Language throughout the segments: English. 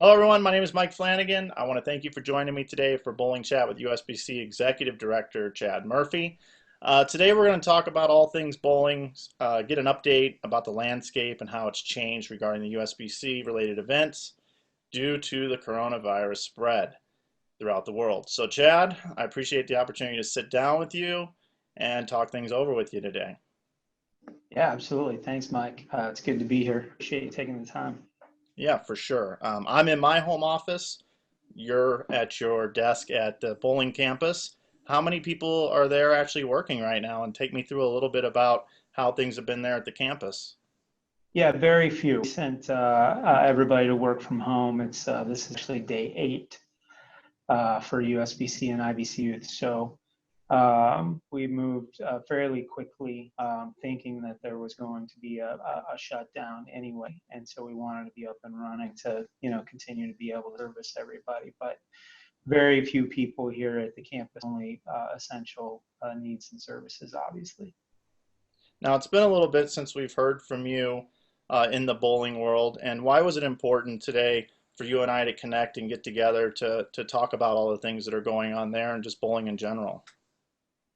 Hello, everyone. My name is Mike Flanagan. I want to thank you for joining me today for Bowling Chat with USBC Executive Director Chad Murphy. Today, we're going to talk about all things bowling, get an update about the landscape and how it's changed regarding the USBC related events due to the coronavirus spread throughout the world. So, Chad, I appreciate the opportunity to sit down with you and talk things over with you today. Yeah, absolutely. Thanks, Mike. It's good to be here. Appreciate you taking the time. Yeah, for sure. I'm in my home office. You're at your desk at the bowling campus. How many people are there actually working right now? And take me through a little bit about how things have been there at the campus. Yeah, very few. We sent everybody to work from home. This is actually day 8 for USBC and IBC youth. So we moved fairly quickly, thinking that there was going to be a shutdown anyway, and so we wanted to be up and running to continue to be able to service everybody. But very few people here at the campus, only essential needs and services, obviously. Now, it's been a little bit since we've heard from you in the bowling world. And why was it important today for you and I to connect and get together to talk about all the things that are going on there and just bowling in general?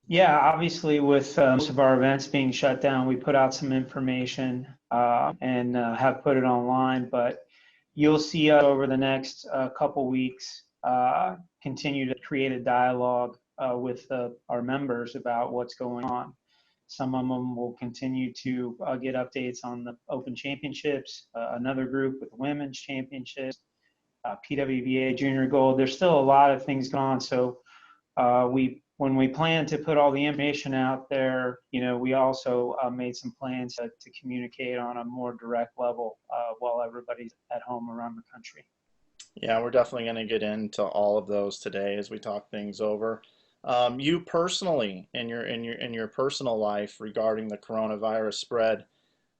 Yeah, obviously, with most of our events being shut down, we put out some information and have put it online. But you'll see us over the next couple weeks continue to create a dialogue with our members about what's going on. Some of them will continue to get updates on the Open Championships, another group with the Women's Championships, PWBA Junior Gold. There's still a lot of things going on. So when we plan to put all the information out there, we also made some plans to communicate on a more direct level while everybody's at home around the country. Yeah, we're definitely going to get into all of those today as we talk things over. You personally, in your personal life regarding the coronavirus spread,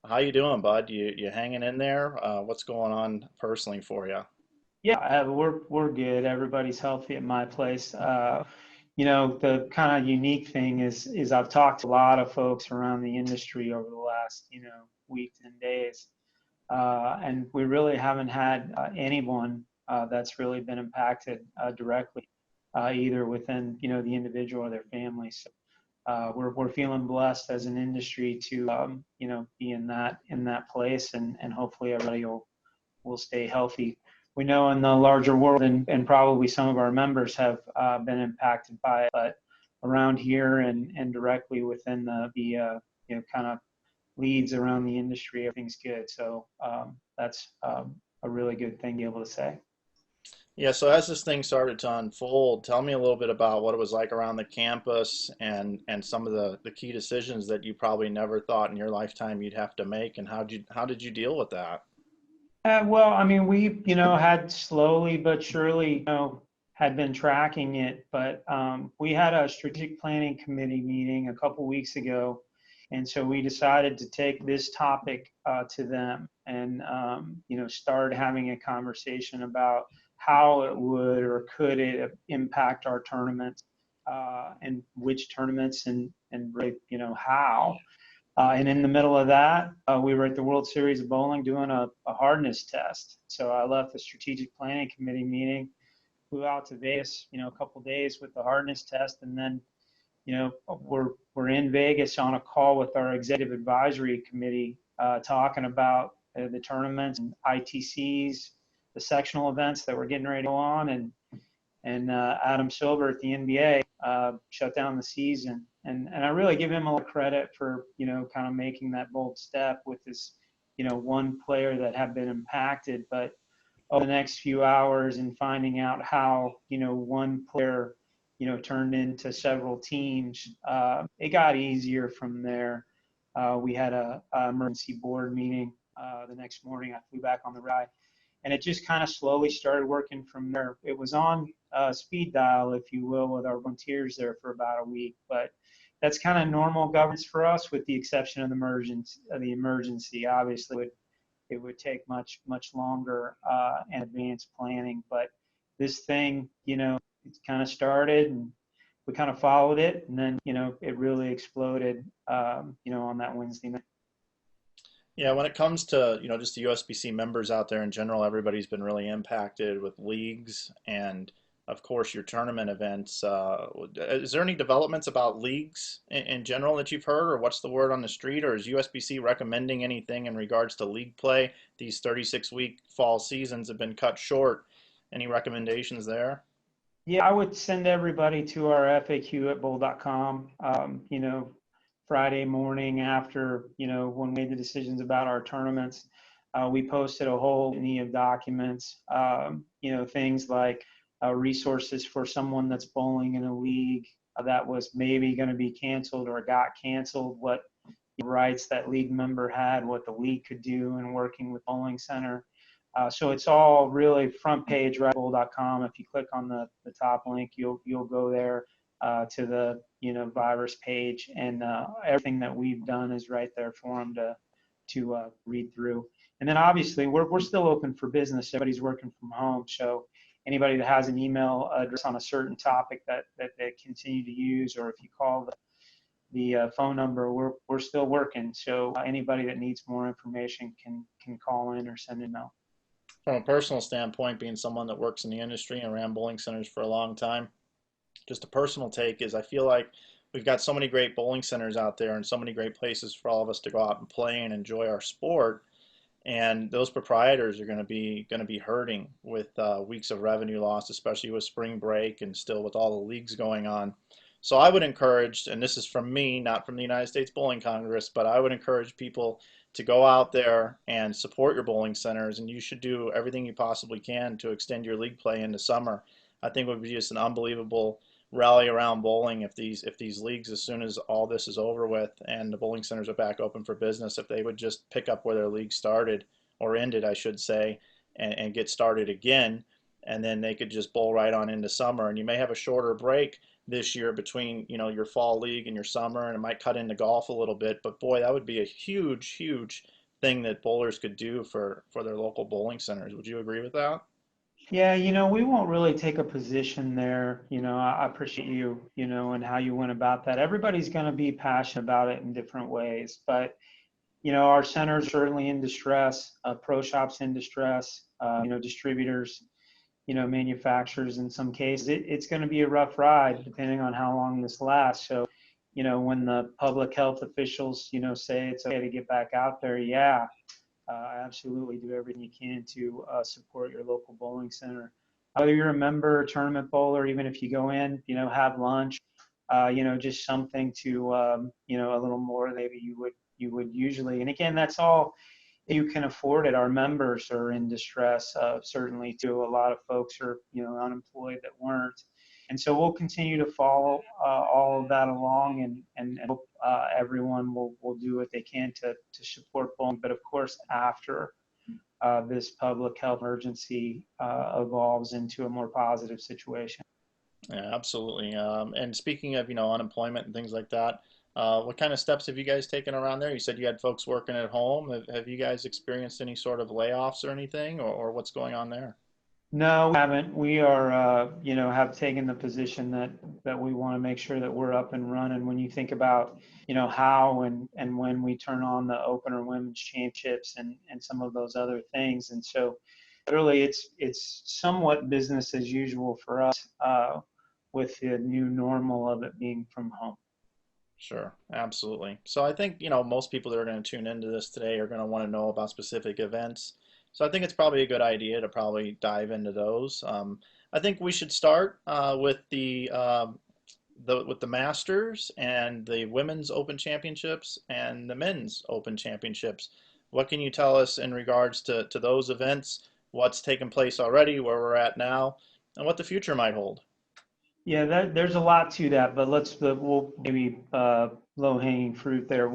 how you doing, bud? You hanging in there? What's going on personally for you? Yeah, we're good. Everybody's healthy at my place. The kind of unique thing is I've talked to a lot of folks around the industry over the last weeks and days, and we really haven't had anyone that's really been impacted directly, either within the individual or their family. So we're feeling blessed as an industry to be in that place, and hopefully everybody will stay healthy. We know in the larger world, and probably some of our members have been impacted by it, but around here and directly within the kind of leads around the industry, everything's good. So that's a really good thing to be able to say. Yeah, so as this thing started to unfold, tell me a little bit about what it was like around the campus and some of the key decisions that you probably never thought in your lifetime you'd have to make, and how did you deal with that? Well, I mean, we, had slowly but surely, had been tracking it, but we had a strategic planning committee meeting a couple weeks ago, and so we decided to take this topic to them and, start having a conversation about how it would or could it impact our tournaments, and which tournaments and really, how. And in the middle of that, we were at the World Series of Bowling doing a hardness test. So I left the strategic planning committee meeting, flew out to Vegas, a couple of days with the hardness test, and then, we're in Vegas on a call with our executive advisory committee, talking about the tournaments and ITCs, the sectional events that we're getting ready to go on, and Adam Silver at the NBA shut down the season. And I really give him a lot of credit for, kind of making that bold step with this, one player that had been impacted. But over the next few hours and finding out how, one player, turned into several teams, it got easier from there. We had a emergency board meeting the next morning. I flew back on the ride, and it just kind of slowly started working from there. It was on speed dial, if you will, with our volunteers there for about a week, but that's kind of normal governance for us, with the exception of the emergency. Obviously, it would take much longer and advanced planning, but this thing, it kind of started and we kind of followed it, and then it really exploded, on that Wednesday night. Yeah, when it comes to, just the USBC members out there in general, everybody's been really impacted with leagues and, of course, your tournament events. Is there any developments about leagues in general that you've heard, or what's the word on the street, or is USBC recommending anything in regards to league play? These 36-week fall seasons have been cut short. Any recommendations there? Yeah, I would send everybody to our FAQ at bowl.com. Friday morning after, when we made the decisions about our tournaments, we posted a whole litany of documents, things like resources for someone that's bowling in a league that was maybe going to be canceled or got canceled, what rights that league member had, what the league could do in working with Bowling Center. So it's all really front page, redbull.com. If you click on the top link, you'll go there to the virus page, and everything that we've done is right there for them to read through. And then obviously we're still open for business. Everybody's working from home, so anybody that has an email address on a certain topic that they continue to use, or if you call the phone number, we're still working. So anybody that needs more information can call in or send an email. From a personal standpoint, being someone that works in the industry and ran bowling centers for a long time, just a personal take is I feel like we've got so many great bowling centers out there and so many great places for all of us to go out and play and enjoy our sport. And those proprietors are going to be hurting with weeks of revenue loss, especially with spring break and still with all the leagues going on. So I would encourage, and this is from me, not from the United States Bowling Congress, but I would encourage people to go out there and support your bowling centers, and you should do everything you possibly can to extend your league play into summer. I think it would be just an unbelievable rally around bowling if these leagues, as soon as all this is over with and the bowling centers are back open for business, if they would just pick up where their league started or ended, I should say, and get started again, and then they could just bowl right on into summer. And you may have a shorter break this year between your fall league and your summer, and it might cut into golf a little bit. But boy, that would be a huge, huge thing that bowlers could do for their local bowling centers. Would you agree with that? Yeah, we won't really take a position there. I appreciate you, and how you went about that. Everybody's going to be passionate about it in different ways, but our centers are certainly in distress. Pro shops in distress. Distributors, manufacturers in some cases. It's going to be a rough ride depending on how long this lasts. So, when the public health officials, say it's okay to get back out there, yeah, absolutely do everything you can to support your local bowling center. Whether you're a member, a tournament bowler, even if you go in, have lunch, just something to, a little more maybe you would usually. And again, that's all you can afford it. Our members are in distress, certainly too. A lot of folks are, unemployed that weren't. And so we'll continue to follow all of that along, and hope everyone will do what they can to support bowling. But of course, after this public health emergency evolves into a more positive situation. Yeah, absolutely. And speaking of, unemployment and things like that, what kind of steps have you guys taken around there? You said you had folks working at home. Have you guys experienced any sort of layoffs or anything, or what's going on there? No, we haven't. We are, have taken the position that we want to make sure that we're up and running. When you think about, how and when we turn on the Open or Women's Championships and some of those other things, and so really it's somewhat business as usual for us, with the new normal of it being from home. Sure, absolutely. So I think, most people that are going to tune into this today are going to want to know about specific events. So I think it's probably a good idea to probably dive into those. I think we should start with the Masters and the Women's Open Championships and the Men's Open Championships. What can you tell us in regards to those events? What's taken place already, where we're at now, and what the future might hold? Yeah, there's a lot to that, but we'll maybe low hanging fruit there.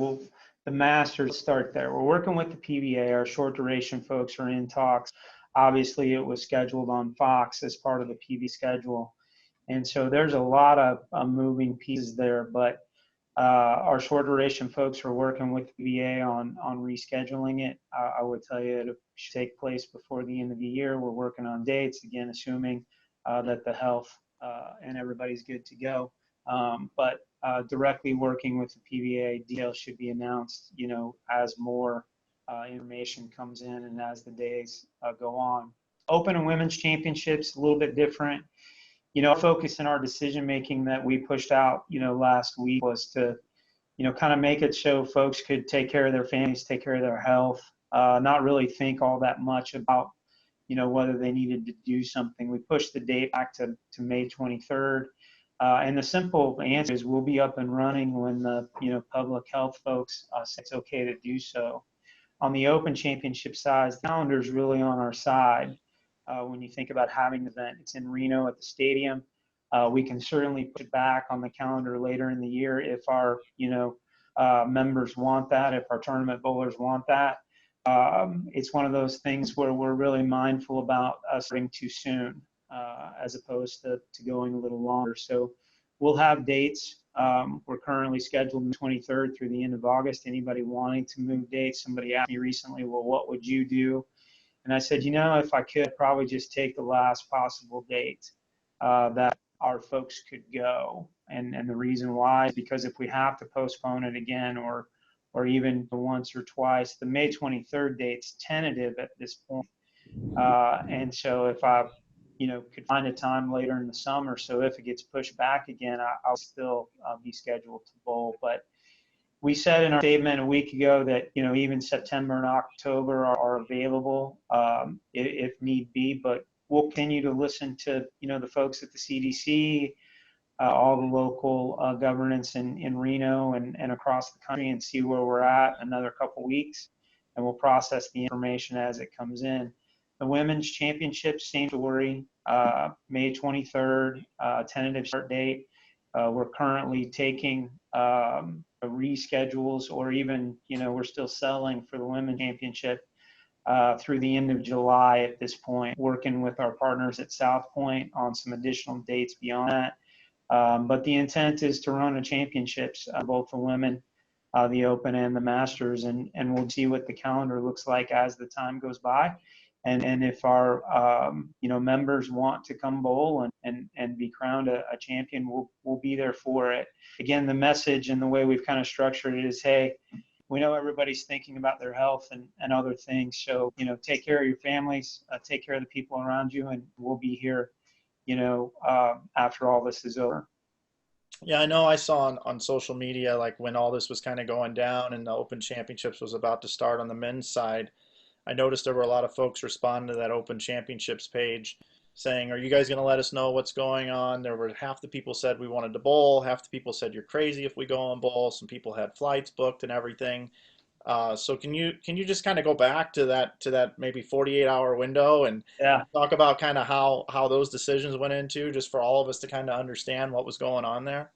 The Masters start there. We're working with the PBA. Our short duration folks are in talks. Obviously, it was scheduled on Fox as part of the PB schedule, and so there's a lot of moving pieces there. But our short duration folks are working with the PBA on rescheduling it. I would tell you it should take place before the end of the year. We're working on dates again, assuming that the health and everybody's good to go. But directly working with the PBA, details should be announced, as more information comes in and as the days go on. Open and women's championships, a little bit different. Our focus in our decision making that we pushed out, last week was to, kind of make it so folks could take care of their families, take care of their health, not really think all that much about, whether they needed to do something. We pushed the date back to May 23rd. And the simple answer is we'll be up and running when the, public health folks say it's okay to do so. On the Open Championship side, the calendar is really on our side. When you think about having an event, it's in Reno at the stadium. We can certainly put it back on the calendar later in the year if our, members want that, if our tournament bowlers want that. It's one of those things where we're really mindful about us starting too soon, as opposed to going a little longer. So we'll have dates. We're currently scheduled the 23rd through the end of August. Anybody wanting to move dates? Somebody asked me recently, well, what would you do? And I said, if I could, I'd probably just take the last possible date that our folks could go. And the reason why is because if we have to postpone it again or even once or twice, the May 23rd date's tentative at this point. And so if I, could find a time later in the summer, so if it gets pushed back again, I'll still be scheduled to bowl. But we said in our statement a week ago that, even September and October are available if need be, but we'll continue to listen to, the folks at the CDC, all the local governance in Reno and across the country and see where we're at another couple weeks, and we'll process the information as it comes in. The Women's Championships, same story, May 23rd, tentative start date. We're currently taking reschedules or even, we're still selling for the Women's Championship through the end of July at this point, working with our partners at South Point on some additional dates beyond that. But the intent is to run the championships, both the women, the Open and the Masters, and we'll see what the calendar looks like as the time goes by. And if our members want to come bowl and be crowned a champion, we'll be there for it. Again, the message and the way we've kind of structured it is, hey, we know everybody's thinking about their health and other things. So, take care of your families, take care of the people around you, and we'll be here, after all this is over. Yeah, I know I saw on social media, like when all this was kind of going down and the Open Championships was about to start on the men's side, I noticed there were a lot of folks responding to that Open Championships page saying, are you guys going to let us know what's going on? There were half the people said we wanted to bowl, half the people said you're crazy if we go and bowl. Some people had flights booked and everything. So can you just kind of go back to that maybe 48-hour window and talk about kind of how those decisions went into, just for all of us to kind of understand what was going on there?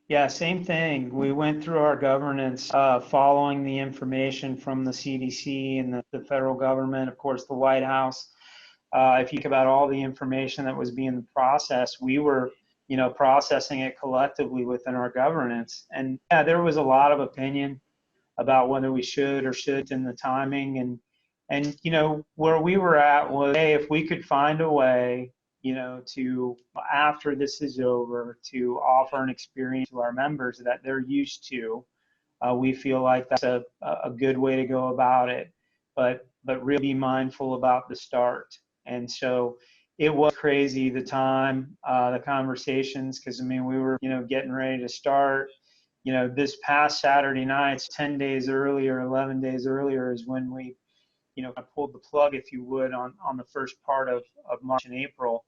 Yeah, same thing. We went through our governance following the information from the CDC and the federal government, of course, the White House. If you think about all the information that was being processed, we were, processing it collectively within our governance. And yeah, there was a lot of opinion about whether we should or shouldn't in the timing. And where we were at was, hey, if we could find a way, to, after this is over, to offer an experience to our members that they're used to, we feel like that's a good way to go about it. But really be mindful about the start. And so it was crazy, the time, the conversations, because we were, getting ready to start. This past Saturday night, 10 days earlier, 11 days earlier, is when we, I pulled the plug, if you would, on the first part of March and April.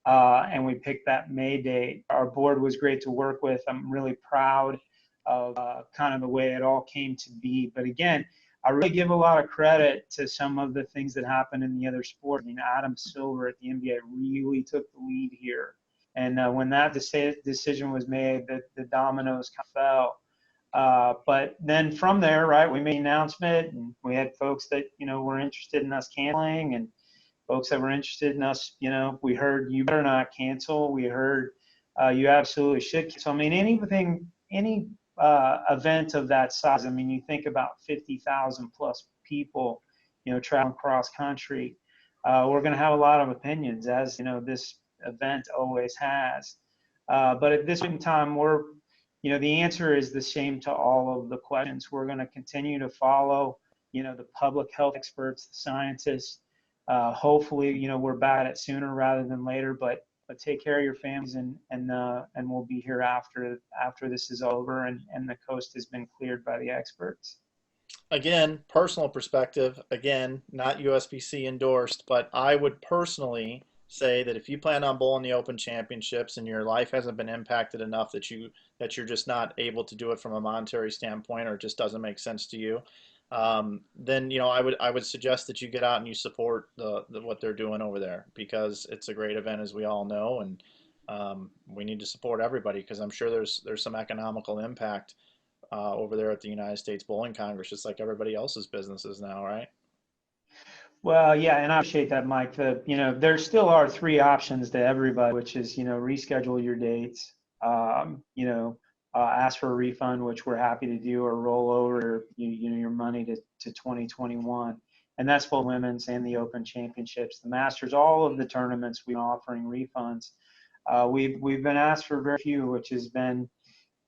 And we picked that May date. Our board was great to work with. I'm really proud of kind of the way it all came to be. But again, I really give a lot of credit to some of the things that happened in the other sport. Adam Silver at the NBA really took the lead here. And when that decision was made, the dominoes kind of fell. But then from there, right, we made an announcement, and we had folks that, were interested in us canceling, and folks that were interested in us, we heard you better not cancel. We heard you absolutely should cancel. Any event of that size, you think about 50,000 plus people, traveling cross country. We're going to have a lot of opinions, as this event always has. But at this point in time, the answer is the same to all of the questions. We're going to continue to follow, the public health experts, the scientists. Hopefully, we're back at it sooner rather than later, but take care of your families, and we'll be here after this is over and the coast has been cleared by the experts. Again, personal perspective, again, not USBC endorsed, but I would personally say that if you plan on bowling the Open Championships and your life hasn't been impacted enough that you're just not able to do it from a monetary standpoint, or it just doesn't make sense to you, then I would suggest that you get out and you support what they're doing over there, because it's a great event, as we all know, and we need to support everybody, because I'm sure there's some economical impact over there at the United States Bowling Congress, just like everybody else's businesses now, right? Well, yeah, and I appreciate that, Mike. There still are three options to everybody, which is, reschedule your dates, ask for a refund, which we're happy to do, or roll over, your money to 2021. And that's both women's and the Open Championships, the Masters, all of the tournaments we're offering refunds. We've been asked for very few, which has been,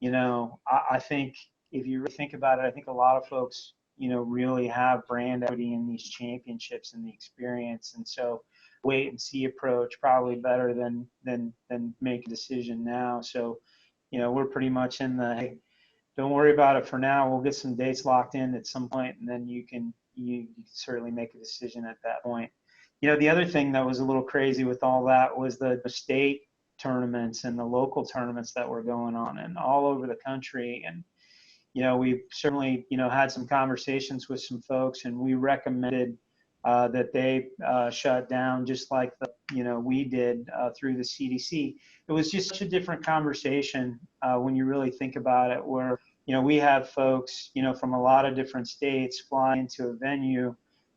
I think if you really think about it, I think a lot of folks, really have brand equity in these championships and the experience. And so wait and see approach probably better than make a decision now. So, we're pretty much in the, hey, don't worry about it for now. We'll get some dates locked in at some point, and then you can certainly make a decision at that point. The other thing that was a little crazy with all that was the state tournaments and the local tournaments that were going on and all over the country. And we've certainly, had some conversations with some folks, and we recommended that they shut down, just like we did through the CDC. It was just such a different conversation when you really think about it, where we have folks from a lot of different states fly into a venue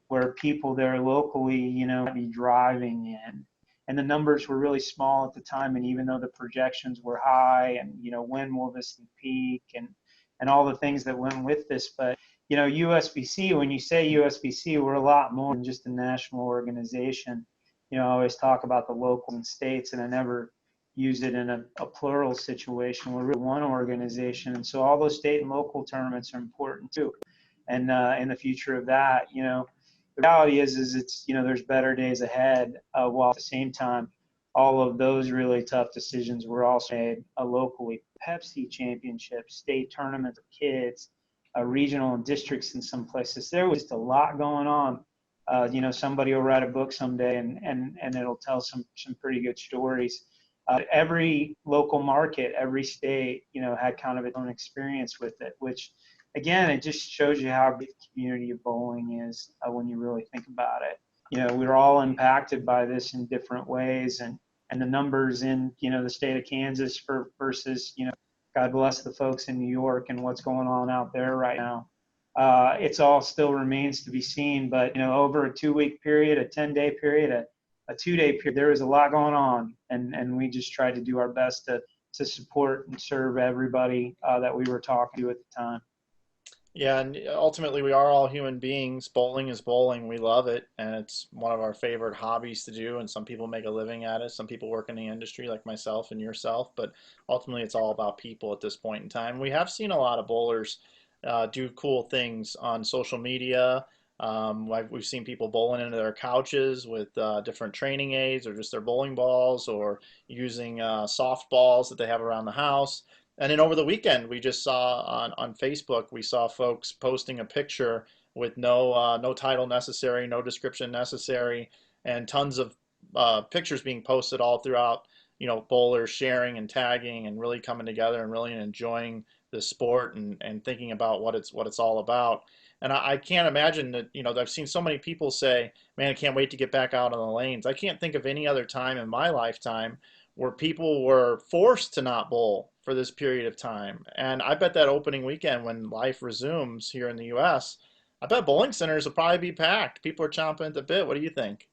where people there locally might be driving in. And the numbers were really small at the time, and even though the projections were high, and when will this peak, and all the things that went with this. But USBC, when you say USBC, we're a lot more than just a national organization. I always talk about the local and states, and I never use it in a plural situation. We're really one organization, and so all those state and local tournaments are important too. And in the future of that, the reality is it's there's better days ahead, while at the same time all of those really tough decisions were also made locally. Pepsi championships, state tournaments of kids, regional and districts in some places. There was just a lot going on. Somebody will write a book someday, and it'll tell some pretty good stories. Every local market, every state, had kind of its own experience with it, which, again, it just shows you how big the community of bowling is when you really think about it. We're all impacted by this in different ways, and the numbers in the state of Kansas versus God bless the folks in New York and what's going on out there right now. It's all still remains to be seen, but over a 2-week period, a 10-day period, a 2-day period, there was a lot going on, and we just tried to do our best to support and serve everybody that we were talking to at the time. Yeah, and ultimately we are all human beings. Bowling is bowling. We love it, and it's one of our favorite hobbies to do, and some people make a living at it. Some people work in the industry like myself and yourself, but ultimately it's all about people at this point in time. We have seen a lot of bowlers do cool things on social media. We've seen people bowling into their couches with different training aids, or just their bowling balls, or using soft balls that they have around the house. And then over the weekend, we just saw on Facebook, we saw folks posting a picture with no title necessary, no description necessary, and tons of pictures being posted all throughout. Bowlers sharing and tagging and really coming together and really enjoying the sport, and thinking about what it's all about. And I can't imagine that, I've seen so many people say, man, I can't wait to get back out on the lanes. I can't think of any other time in my lifetime where people were forced to not bowl for this period of time. And I bet that opening weekend, when life resumes here in the US, I bet bowling centers will probably be packed. People are chomping at the bit. What do you think?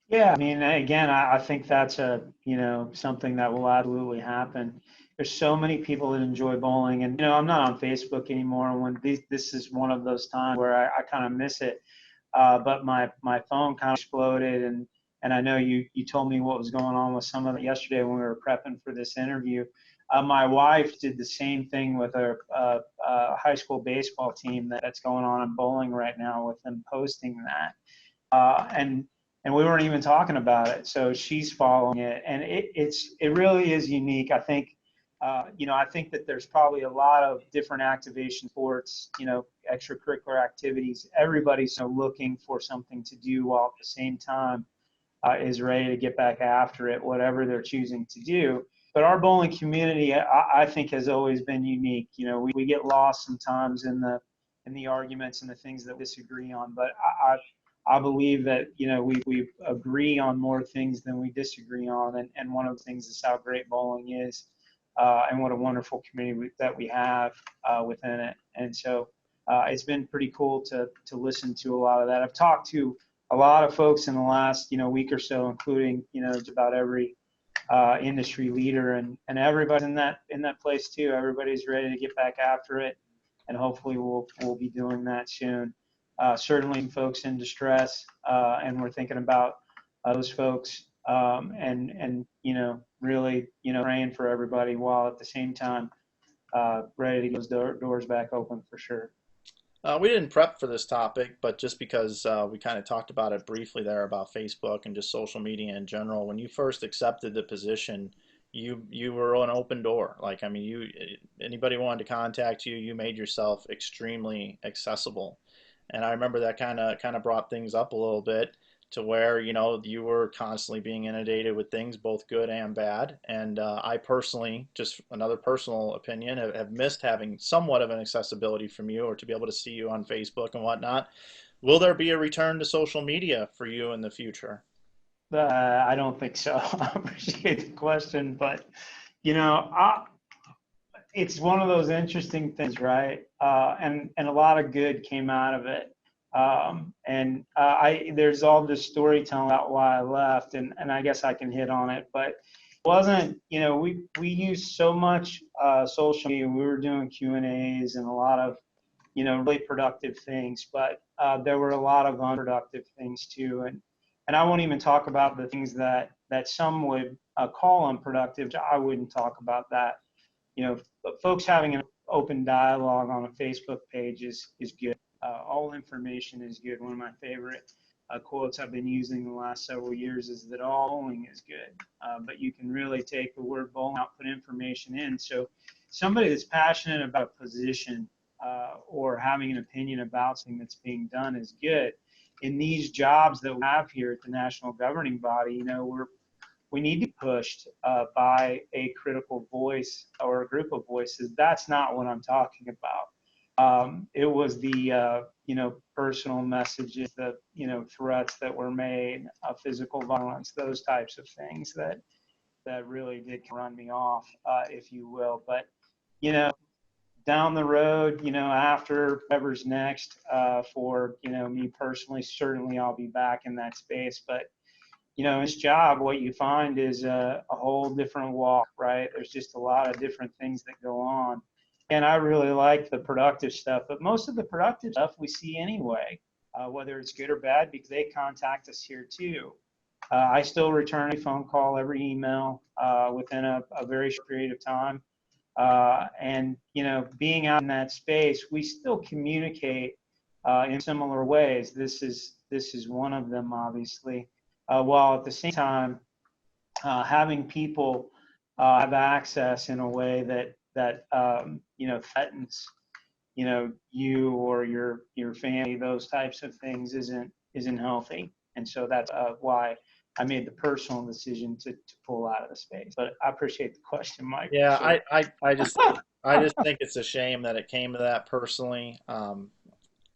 Yeah, I mean, again, I think that's something that will absolutely happen. There's so many people that enjoy bowling, and I'm not on Facebook anymore. This is one of those times where I kind of miss it. But my phone kind of exploded, and I know you told me what was going on with some of it yesterday when we were prepping for this interview. My wife did the same thing with a high school baseball team that's going on in bowling right now with them posting that. And we weren't even talking about it. So she's following it, and it really is unique. I think, I think that there's probably a lot of different activation sports, extracurricular activities. Everybody's looking for something to do while at the same time is ready to get back after it, whatever they're choosing to do. But our bowling community, I think, has always been unique. We get lost sometimes in the arguments and the things that we disagree on. But I believe that we agree on more things than we disagree on, and one of the things is how great bowling is, and what a wonderful community that we have within it. And so it's been pretty cool to listen to a lot of that. I've talked to a lot of folks in the last week or so, including just about every industry leader, and everybody's in that place too. Everybody's ready to get back after it, and hopefully we'll be doing that soon. Certainly folks in distress, and we're thinking about those folks, and really praying for everybody while at the same time ready to get those doors back open for sure. We didn't prep for this topic, but just because we kind of talked about it briefly there about Facebook and just social media in general, when you first accepted the position, you were an open door. Like, I mean, anybody wanted to contact you, you made yourself extremely accessible. And I remember that kind of brought things up a little bit to where you were constantly being inundated with things, both good and bad. And I personally, just another personal opinion, have missed having somewhat of an accessibility from you, or to be able to see you on Facebook and whatnot. Will there be a return to social media for you in the future? I don't think so. I appreciate the question, but it's one of those interesting things, right? And a lot of good came out of it. And there's all this storytelling about why I left, and I guess I can hit on it, but it wasn't, we used so much social media. We were doing Q&As and a lot of, really productive things, but there were a lot of unproductive things too. And I won't even talk about the things that some would call unproductive. I wouldn't talk about that. But folks having an open dialogue on a Facebook page is good. All information is good. One of my favorite quotes I've been using the last several years is that all bowling is good, but you can really take the word bowling out, put information in. So somebody that's passionate about a position or having an opinion about something that's being done is good. In these jobs that we have here at the national governing body, we need to be pushed by a critical voice or a group of voices. That's not what I'm talking about. It was the personal messages, the threats that were made, physical violence, those types of things that really did run me off, if you will. But down the road, after whatever's next for me personally, certainly I'll be back in that space. But in this job, what you find is a whole different walk, right? There's just a lot of different things that go on. And I really like the productive stuff, but most of the productive stuff we see anyway, whether it's good or bad, because they contact us here too. I still return a phone call, every email within a very short period of time. And being out in that space, we still communicate in similar ways. This is one of them, obviously. While at the same time having people have access in a way that threatens you or your family, those types of things isn't healthy. And so that's why I made the personal decision to pull out of the space. But I appreciate the question, Mike. Yeah, So, I just think it's a shame that it came to that personally.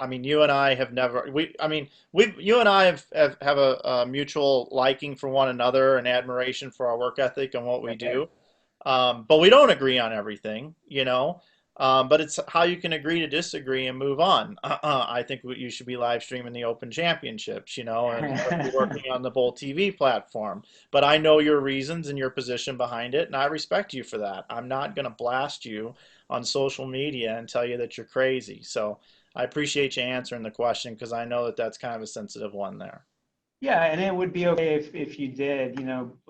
I mean, you and I have never, you and I have a mutual liking for one another and admiration for our work ethic and what we do. But we don't agree on everything, but it's how you can agree to disagree and move on. I think you should be live streaming the Open Championships, and working on the Bowl TV platform. But I know your reasons and your position behind it, and I respect you for that. I'm not going to blast you on social media and tell you that you're crazy. So I appreciate you answering the question, because I know that that's kind of a sensitive one there. Yeah, and it would be okay if you did.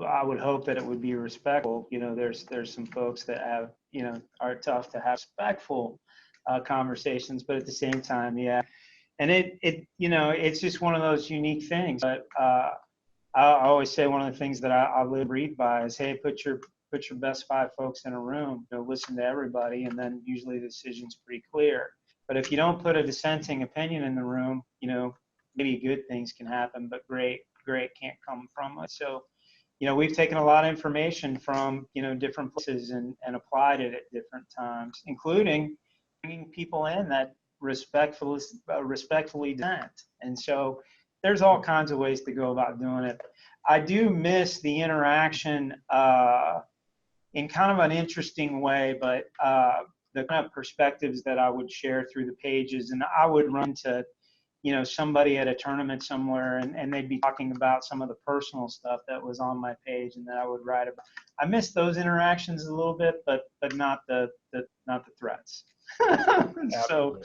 I would hope that it would be respectful. There's some folks that have, are tough to have respectful conversations, but at the same time, yeah. And it's just one of those unique things. But I always say one of the things that I live and breathe by is, hey, put your best five folks in a room, listen to everybody, and then usually the decision's pretty clear. But if you don't put a dissenting opinion in the room, maybe good things can happen, but great can't come from it. So, we've taken a lot of information from, different places and applied it at different times, including bringing people in that respectfully dissent. And so there's all kinds of ways to go about doing it. I do miss the interaction in kind of an interesting way, but the kind of perspectives that I would share through the pages, and I would run to somebody at a tournament somewhere, and they'd be talking about some of the personal stuff that was on my page and that I would write about. I miss those interactions a little bit, but not the threats. So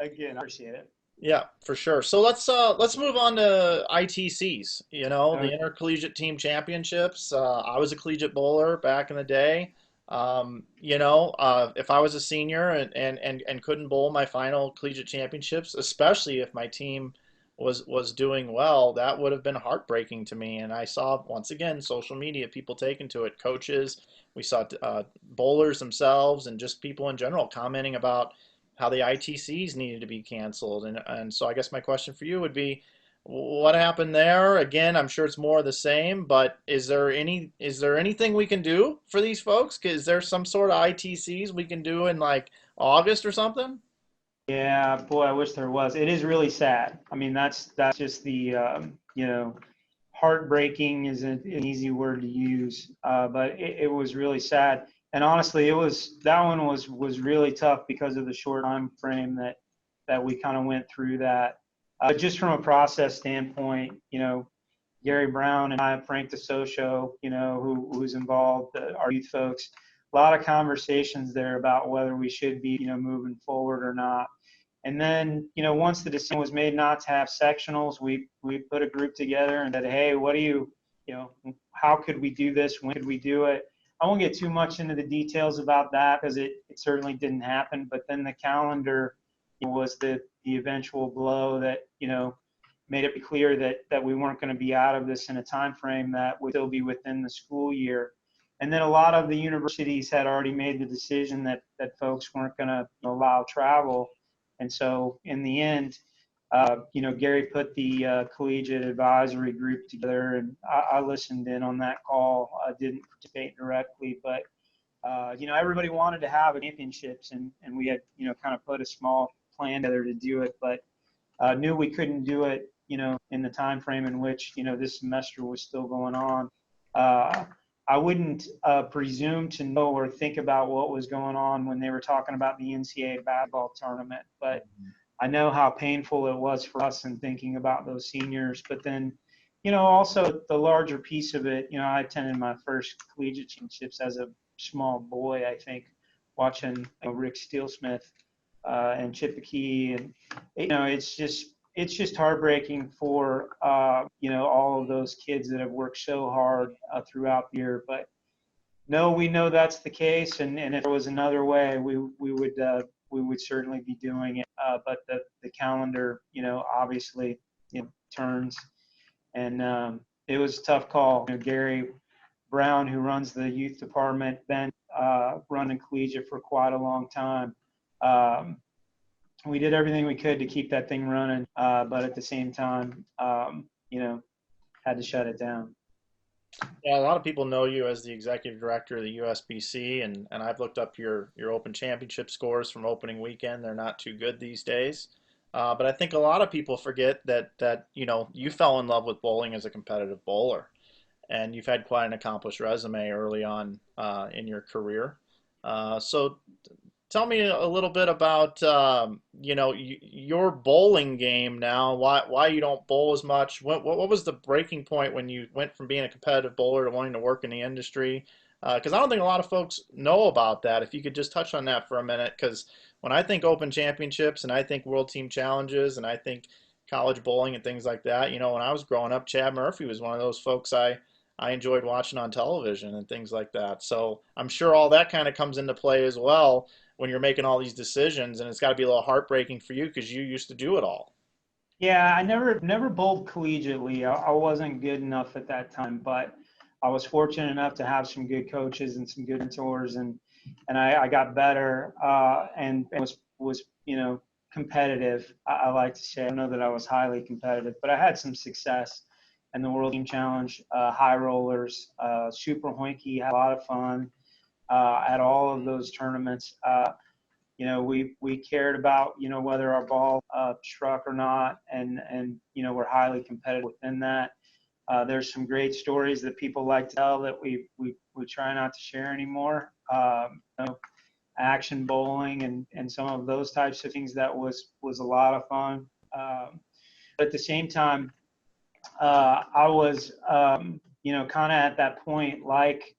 again, I appreciate it. Yeah, for sure. So let's move on to ITCs. The Okay. Intercollegiate Team Championships. I was a collegiate bowler back in the day. If I was a senior and couldn't bowl my final collegiate championships, especially if my team was doing well, that would have been heartbreaking to me. And I saw once again social media, people taking to it, coaches. We saw bowlers themselves and just people in general commenting about how the ITCs needed to be canceled. And so I guess my question for you would be, what happened there? Again, I'm sure it's more of the same, but is there anything we can do for these folks? Is there some sort of ITCs we can do in like August or something? Yeah, boy, I wish there was. It is really sad. I mean, that's just the heartbreaking isn't an easy word to use, but it was really sad. And honestly, that one was really tough because of the short time frame that we kind of went through that. Just from a process standpoint, Gary Brown and I, Frank DeSocio, who's involved, our youth folks, a lot of conversations there about whether we should be, moving forward or not. And then, once the decision was made not to have sectionals, we put a group together and said, hey, what do how could we do this? When could we do it? I won't get too much into the details about that because it certainly didn't happen. But then the calendar was the eventual blow that, made it clear that we weren't going to be out of this in a time frame that would still be within the school year. And then a lot of the universities had already made the decision that folks weren't going to allow travel. And so in the end, Gary put the collegiate advisory group together, and I listened in on that call. I didn't participate directly, but everybody wanted to have championships, and we had kind of put a small plan together to do it, but knew we couldn't do it in the time frame in which this semester was still going on. I wouldn't presume to know or think about what was going on when they were talking about the NCAA basketball tournament, but I know how painful it was for us in thinking about those seniors. But then, also the larger piece of it, I attended my first collegiate championships as a small boy, I think, watching Rick Steelsmith and Chip Key, and it's just heartbreaking for all of those kids that have worked so hard throughout the year. But no, we know that's the case, and if there was another way, we would certainly be doing it. But the calendar, obviously, turns, and it was a tough call. Gary Brown, who runs the youth department, been running collegiate for quite a long time. We did everything we could to keep that thing running, but at the same time, had to shut it down. Yeah, a lot of people know you as the executive director of the USBC, and I've looked up your Open Championship scores from opening weekend. They're not too good these days. But I think a lot of people forget that you fell in love with bowling as a competitive bowler, and you've had quite an accomplished resume early on in your career. So tell me a little bit about your bowling game now. Why you don't bowl as much? What was the breaking point when you went from being a competitive bowler to wanting to work in the industry? Because I don't think a lot of folks know about that. If you could just touch on that for a minute, because when I think Open Championships and I think World Team Challenges and I think college bowling and things like that. You know, when I was growing up, Chad Murphy was one of those folks I enjoyed watching on television and things like that. So I'm sure all that kind of comes into play as well when you're making all these decisions, and it's got to be a little heartbreaking for you because you used to do it all. Yeah, I never bowled collegiately. I wasn't good enough at that time, but I was fortunate enough to have some good coaches and some good mentors, and I got better and was competitive. I like to say I don't know that I was highly competitive, but I had some success in the World Team Challenge, high rollers, super hoinky, had a lot of fun at all of those tournaments. We cared about, whether our ball struck or not, and we're highly competitive within that. There's some great stories that people like to tell that we try not to share anymore. Action bowling and some of those types of things, that was a lot of fun. But at the same time, I was, kind of at that point, like,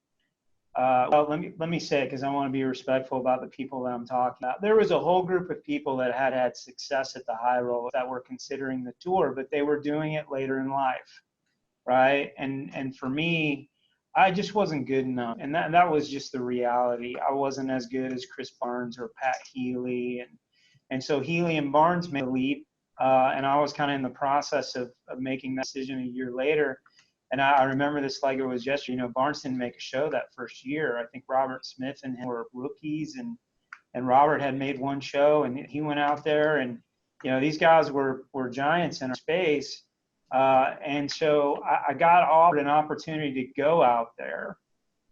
well, let me say it because I want to be respectful about the people that I'm talking about. There was a whole group of people that had success at the high roll that were considering the tour, but they were doing it later in life, right? And for me, I just wasn't good enough, and that was just the reality. I wasn't as good as Chris Barnes or Pat Healy, and so Healy and Barnes made a leap, and I was kind of in the process of making that decision a year later. And I remember this like it was yesterday. Barnes didn't make a show that first year. I think Robert Smith and him were rookies, and Robert had made one show, and he went out there, and these guys were giants in our space, and so I got offered an opportunity to go out there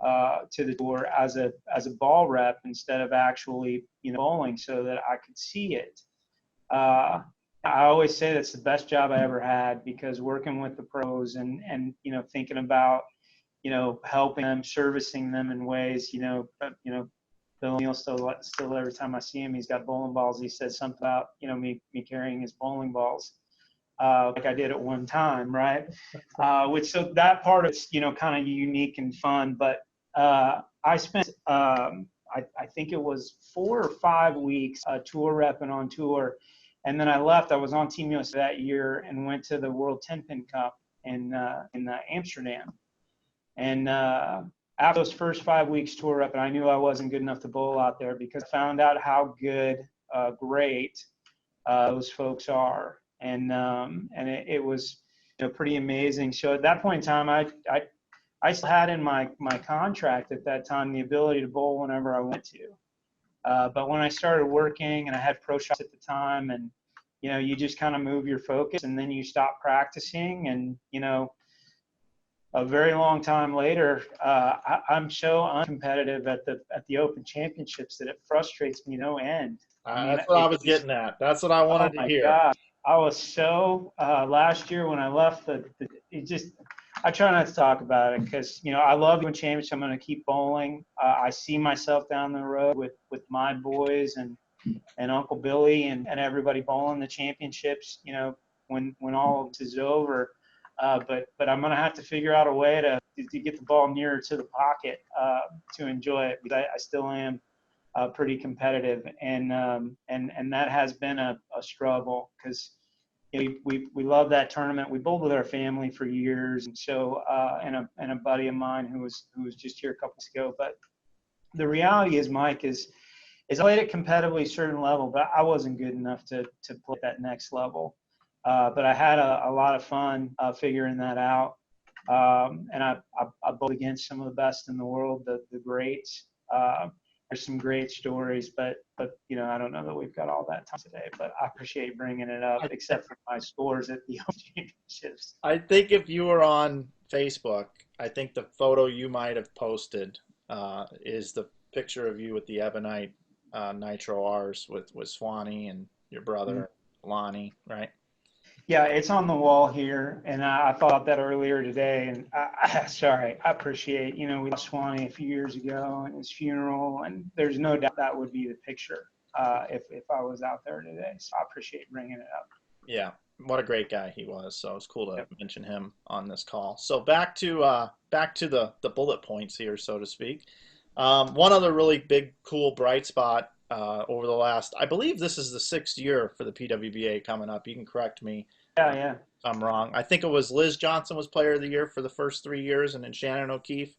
to the tour as a ball rep instead of actually bowling, so that I could see it. I always say that's the best job I ever had, because working with the pros and thinking about helping them, servicing them in ways, Bill Neal still every time I see him, he's got bowling balls. He says something about me carrying his bowling balls, like I did at one time, right? Which, so that part is kind of unique and fun. But I spent I think it was 4 or 5 weeks tour repping on tour. And then I left. I was on Team USA that year and went to the World 10-Pin Cup in Amsterdam. And after those first 5 weeks tour up, and I knew I wasn't good enough to bowl out there, because I found out how great those folks are. And it was pretty amazing. So at that point in time, I still had in my contract at that time the ability to bowl whenever I went to. But when I started working and I had pro shops at the time, and you just kind of move your focus, and then you stop practicing, and a very long time later, I'm so uncompetitive at the Open Championships that it frustrates me no end. I mean, That's what I was getting at. That's what I oh wanted to my hear. God, I was so last year when I left it just. I try not to talk about it because, I love doing championships. I'm going to keep bowling. I see myself down the road with my boys and Uncle Billy and everybody bowling the championships, when all of this is over. But I'm going to have to figure out a way to get the ball nearer to the pocket to enjoy it, because I still am pretty competitive. And that has been a struggle, because we love that tournament. We bowled with our family for years, and so and a buddy of mine who was just here a couple weeks ago. But the reality is, Mike, is I played at competitively a certain level, but I wasn't good enough to play at that next level. But I had a lot of fun figuring that out, and I bowled against some of the best in the world, the greats. There's some great stories, but I don't know that we've got all that time today. But I appreciate bringing it up, except for my scores at the championships. I think if you were on Facebook, I think the photo you might have posted is the picture of you with the Ebonite Nitro R's with Swanee and your brother Lonnie, right? Yeah, it's on the wall here, and I thought that earlier today. And sorry, I appreciate, we lost Swanee a few years ago and his funeral, and there's no doubt that would be the picture if I was out there today. So I appreciate bringing it up. Yeah, what a great guy he was. So it's cool to Yep. mention him on this call. So back to the bullet points here, so to speak. One other really big, cool, bright spot over the last, I believe this is the 6th year for the PWBA coming up. You can correct me. Yeah, yeah. I'm wrong. I think it was Liz Johnson was Player of the Year for the first 3 years, and then Shannon O'Keefe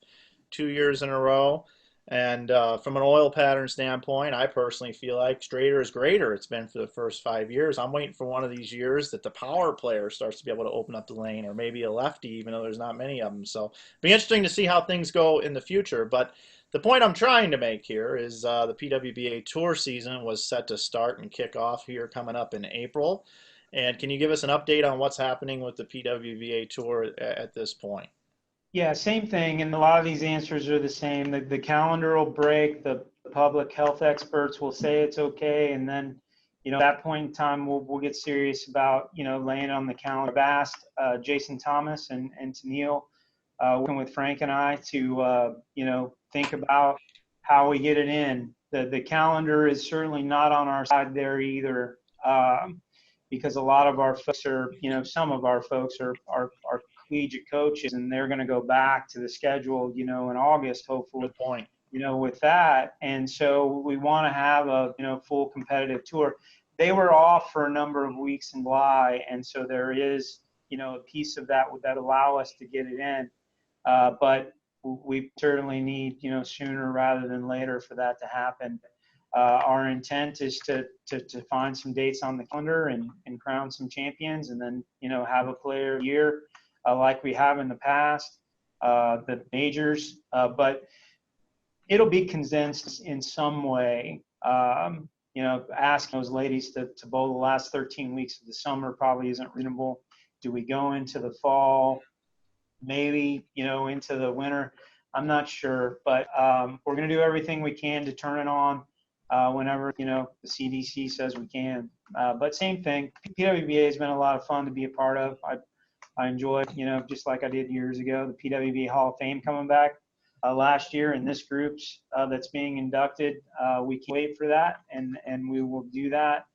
2 years in a row. And from an oil pattern standpoint, I personally feel like straighter is greater. It's been for the first 5 years. I'm waiting for one of these years that the power player starts to be able to open up the lane, or maybe a lefty, even though there's not many of them. So be interesting to see how things go in the future. But the point I'm trying to make here is the PWBA Tour season was set to start and kick off here coming up in April. And can you give us an update on what's happening with the PWBA Tour at this point? Yeah, same thing. And a lot of these answers are the same. The calendar will break. The public health experts will say it's okay. And then, at that point in time, we'll get serious about, laying on the calendar. I've asked Jason Thomas and Tennille, working with Frank and I to, think about how we get it in. The calendar is certainly not on our side there either. Because a lot of our folks are, some of our folks are collegiate coaches, and they're going to go back to the schedule, in August, hopefully, Good point. with that. And so we want to have a, full competitive tour. They were off for a number of weeks in July, and so there is, a piece of that that allow us to get it in. But we certainly need, sooner rather than later for that to happen. Our intent is to find some dates on the calendar and crown some champions, and then, have a player of the year like we have in the past, the majors. But it'll be condensed in some way. Asking those ladies to bowl the last 13 weeks of the summer probably isn't reasonable. Do we go into the fall? Maybe, into the winter. I'm not sure, but we're going to do everything we can to turn it on whenever, the CDC says we can. But same thing, PWBA has been a lot of fun to be a part of. I enjoyed, just like I did years ago, the PWBA Hall of Fame coming back last year, and this group's that's being inducted. We can't wait for that, and we will do that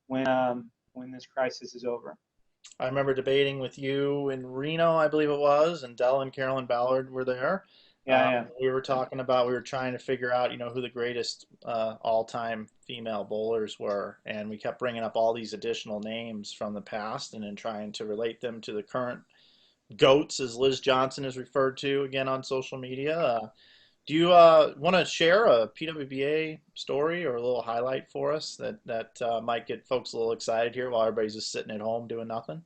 when this crisis is over. I remember debating with you in Reno, I believe it was, and Dell and Carolyn Ballard were there. Yeah, yeah. We were talking about, we were trying to figure out, who the greatest all-time female bowlers were, and we kept bringing up all these additional names from the past, and then trying to relate them to the current GOATs, as Liz Johnson is referred to again on social media. Do you want to share a PWBA story or a little highlight for us that might get folks a little excited here while everybody's just sitting at home doing nothing?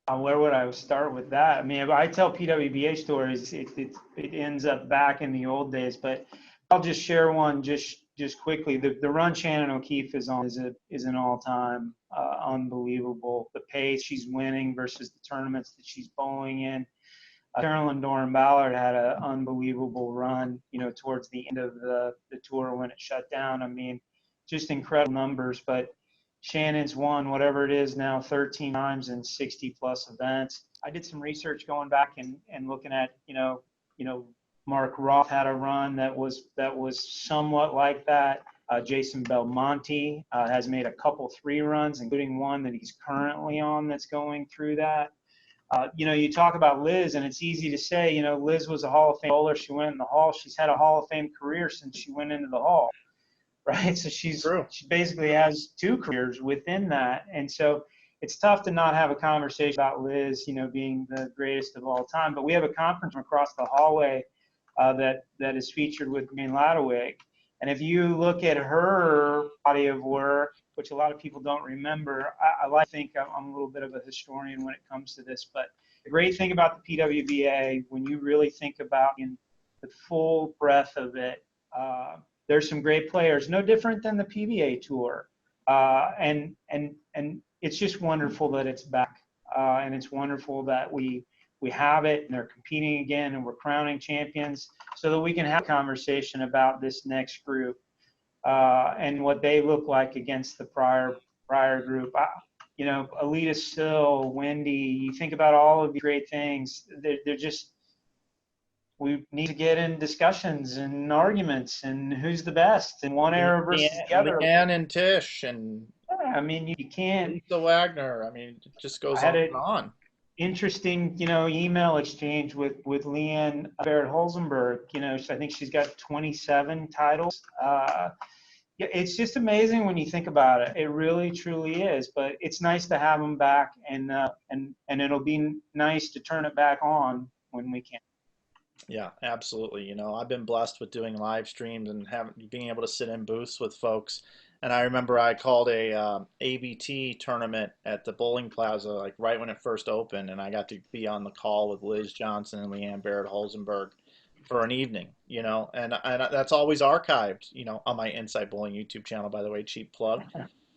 Where would I start with that? I mean, if I tell PWBA stories, it ends up back in the old days. But I'll just share one just quickly. The run Shannon O'Keefe is on is an all-time unbelievable. The pace she's winning versus the tournaments that she's bowling in. Carolyn Ballard had an unbelievable run, towards the end of the tour when it shut down. I mean, just incredible numbers. But Shannon's won whatever it is now 13 times in 60 plus events. I did some research going back and looking at, Mark Roth had a run that was somewhat like that. Jason Belmonte has made a couple 3 runs, including one that he's currently on that's going through that. You talk about Liz, and it's easy to say, Liz was a Hall of Fame bowler. She went in the Hall. She's had a Hall of Fame career since she went into the Hall, right? So she basically has 2 careers within that. And so it's tough to not have a conversation about Liz, being the greatest of all time. But we have a conference from across the hallway that is featured with Green Ladowig. And if you look at her body of work, which a lot of people don't remember, I like to think I'm a little bit of a historian when it comes to this. But the great thing about the PWBA, when you really think about the full breadth of it, there's some great players, no different than the PBA Tour. And it's just wonderful that it's back. And it's wonderful that we have it, and they're competing again, and we're crowning champions, so that we can have a conversation about this next group and what they look like against the prior group. Alita Still, Wendy, you think about all of the great things. They're just, we need to get in discussions and arguments and who's the best in one era versus the other. Leanne and Tish and I mean, you can't. Lisa Wagner. I mean, it just goes on and on. Interesting, email exchange with Leanne Barrett Holzenberg. I think she's got 27 titles. Yeah, it's just amazing when you think about it. It really, truly is. But it's nice to have them back, and it'll be nice to turn it back on when we can. Yeah, absolutely. I've been blessed with doing live streams and being able to sit in booths with folks. And I remember I called a ABT tournament at the bowling plaza, like right when it first opened, and I got to be on the call with Liz Johnson and Leanne Barrett Holzenberg for an evening. And that's always archived, on my Inside Bowling YouTube channel, by the way, cheap plug.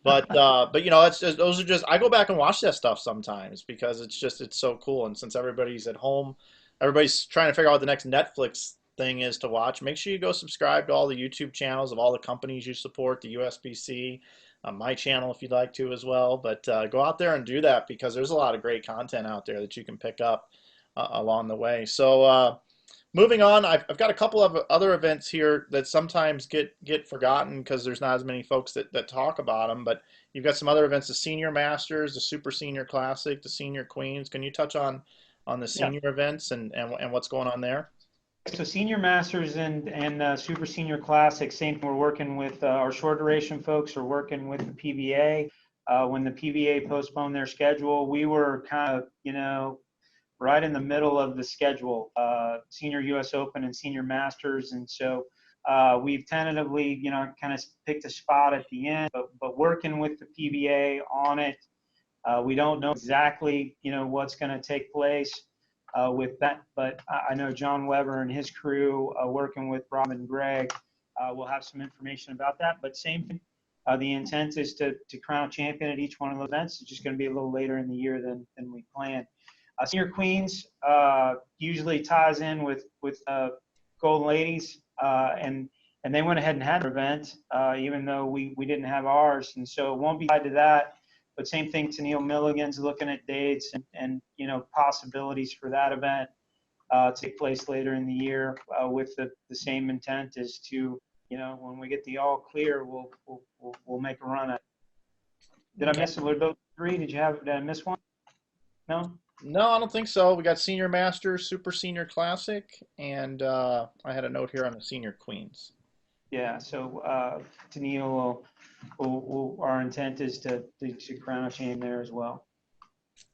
But it's just, those are just I go back and watch that stuff sometimes because it's so cool. And since everybody's at home, everybody's trying to figure out what the next Netflix thing is to watch. Make sure you go subscribe to all the YouTube channels of all the companies you support, the USBC, my channel if you'd like to as well. But go out there and do that because there's a lot of great content out there that you can pick up along the way. So moving on, I've got a couple of other events here that sometimes get forgotten because there's not as many folks that talk about them. But you've got some other events: the Senior Masters, the Super Senior Classic, the Senior Queens. Can you touch on the Yeah. senior events and what's going on there? So Senior Masters and Super Senior Classic, same thing. We're working with our short duration folks are working with the PBA. When the PBA postponed their schedule, we were kind of, right in the middle of the schedule, Senior US Open and Senior Masters. And so we've tentatively, kind of picked a spot at the end, but working with the PBA on it. We don't know exactly, what's going to take place with that, but I know John Weber and his crew working with Rob and Greg will have some information about that. But same thing, the intent is to crown a champion at each one of those events. It's just going to be a little later in the year than we planned. Senior Queens usually ties in with Golden Ladies, and they went ahead and had an event, even though we didn't have ours, and so it won't be tied to that. But same thing, Tennille Milligan's looking at dates and possibilities for that event to take place later in the year with the same intent is to, when we get the all clear, we'll make a run at it. Did I Okay. miss it? Were those three? Did I miss one? No? No, I don't think so. We got Senior Masters, Super Senior Classic, and I had a note here on the Senior Queens. Yeah, so Tennille our intent is to crown a champion there as well.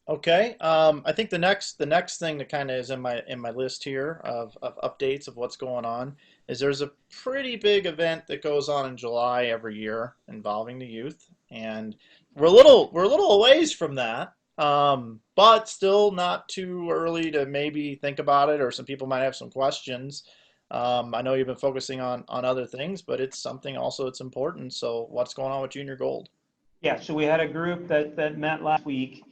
Okay. I think the next thing that kind of is in my list here of updates of what's going on is there's a pretty big event that goes on in July every year involving the youth, and we're a little ways from that, but still not too early to maybe think about it, or some people might have some questions. I know you've been focusing on other things, but it's something also that's important. So what's going on with Junior Gold? Yeah, so we had a group that met last week,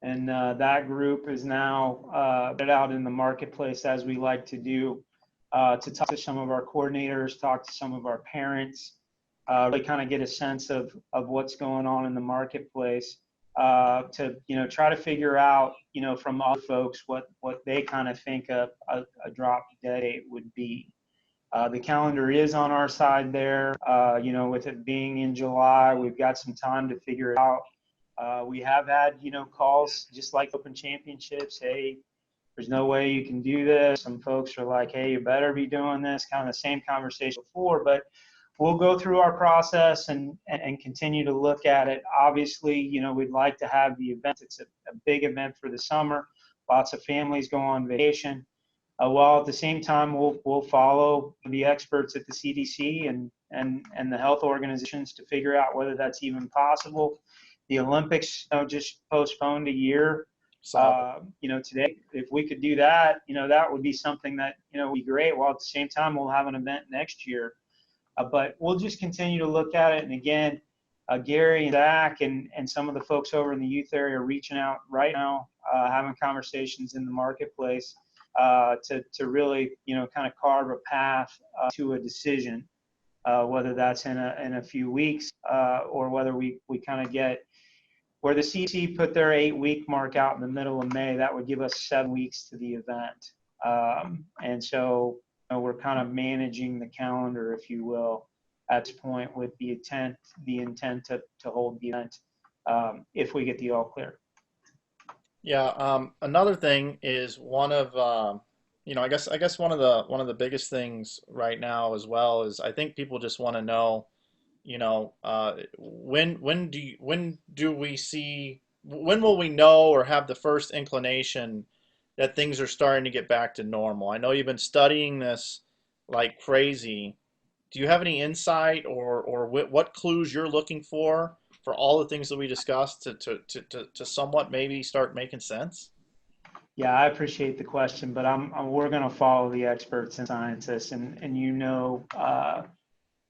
and that group is now out in the marketplace as we like to do, to talk to some of our coordinators, talk to some of our parents, really kind of get a sense of what's going on in the marketplace, to try to figure out from other folks what they kind of think a drop dead date would be. The calendar is on our side there. With it being in July, we've got some time to figure it out. We have had, calls just like Open Championships. Hey, there's no way you can do this. Some folks are like, hey, you better be doing this. Kind of the same conversation before, but we'll go through our process and continue to look at it. Obviously, we'd like to have the event. It's a big event for the summer. Lots of families go on vacation. While at the same time, we'll follow the experts at the CDC and the health organizations to figure out whether that's even possible. The Olympics just postponed a year. Solid. Today, if we could do that, that would be something that would be great. While at the same time, we'll have an event next year. But we'll just continue to look at it. And again, Gary and Zach and some of the folks over in the youth area are reaching out right now, having conversations in the marketplace to really, kind of carve a path to a decision, whether that's in a few weeks or whether we kind of get where the CDC put their 8-week mark out in the middle of May. That would give us 7 weeks to the event. And so we're kind of managing the calendar, if you will, at this point with the intent to hold the event if we get the all clear. Yeah. Another thing is one of I guess one of the biggest things right now as well is I think people just want to know, when will we know or have the first inclination that things are starting to get back to normal? I know you've been studying this like crazy. Do you have any insight or what clues you're looking for all the things that we discussed to somewhat maybe start making sense? Yeah, I appreciate the question, but we're going to follow the experts and scientists, and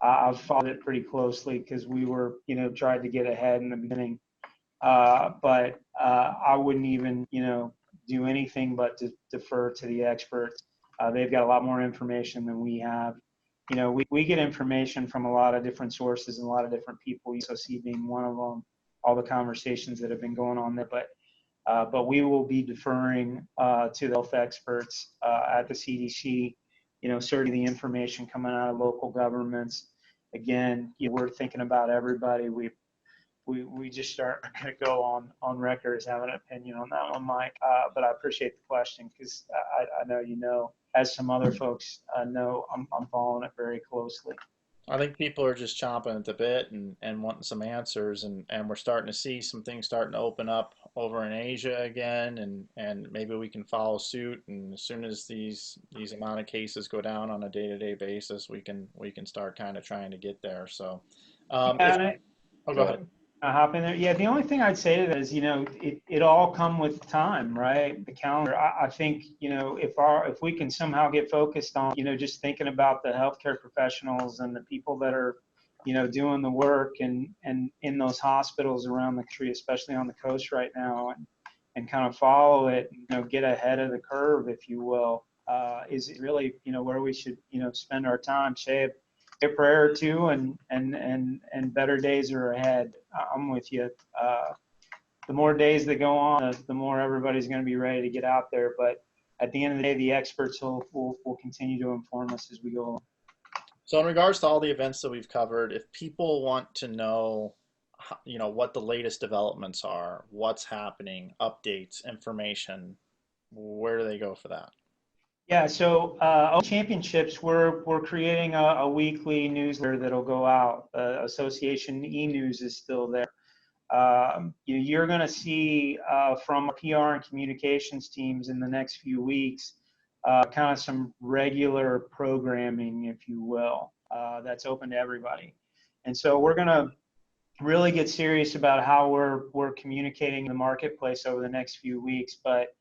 I've followed it pretty closely because we were, tried to get ahead in the beginning. But I wouldn't even, do anything but to defer to the experts. They've got a lot more information than we have. We get information from a lot of different sources and a lot of different people, USOC being one of them, all the conversations that have been going on there. But we will be deferring to the health experts at the CDC, certainly the information coming out of local governments. Again, we're thinking about everybody. We just aren't going to go on record as having an opinion on that one, Mike. But I appreciate the question because I know, as some other folks know, I'm following it very closely. I think people are just chomping at the bit and wanting some answers, and we're starting to see some things starting to open up over in Asia again, and maybe we can follow suit. And as soon as these amount of cases go down on a day-to-day basis, we can start kind of trying to get there. So, Yeah, if and oh, go go ahead. ahead. I hop in there. Yeah, the only thing I'd say to that is, it all come with time, right? The calendar. I think, if we can somehow get focused on, just thinking about the healthcare professionals and the people that are, doing the work and in those hospitals around the country, especially on the coast right now, and kind of follow it, get ahead of the curve, if you will, is really, where we should, spend our time. Say a prayer or two, and better days are ahead. I'm with you. The more days that go on, the more everybody's going to be ready to get out there. But at the end of the day, the experts will continue to inform us as we go along. So, in regards to all the events that we've covered, if people want to know, what the latest developments are, what's happening, updates, information, where do they go for that? Yeah, so championships, we're creating a weekly newsletter that'll go out. Association e-news is still there. You're going to see from our PR and communications teams in the next few weeks kind of some regular programming, if you will, that's open to everybody. And so we're going to really get serious about how we're communicating in the marketplace over the next few weeks. But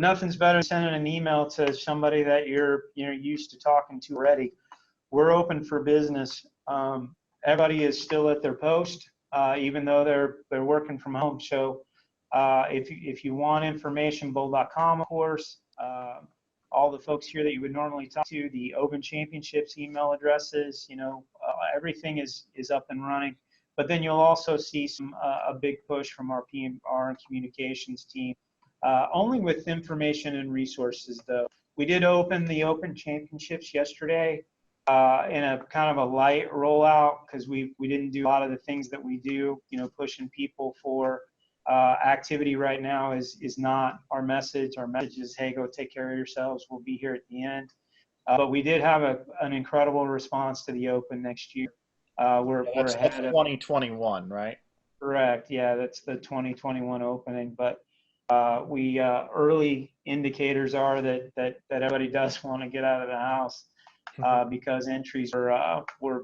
nothing's better than sending an email to somebody that you're used to talking to already. We're open for business. Everybody is still at their post, even though they're working from home. So if you want information, bowl.com, of course. All the folks here that you would normally talk to, the Open Championships email addresses, everything is up and running. But then you'll also see a big push from our PR and communications team, only with information and resources, though. We did open the Open Championships yesterday in a kind of a light rollout because we didn't do a lot of the things that we do. Pushing people for activity right now is not our message. Our message is, hey, go take care of yourselves. We'll be here at the end. But we did have an incredible response to the Open next year. We're That's ahead of 2021, right? correct. Yeah, that's the 2021 opening. But we early indicators are that everybody does want to get out of the house because entries were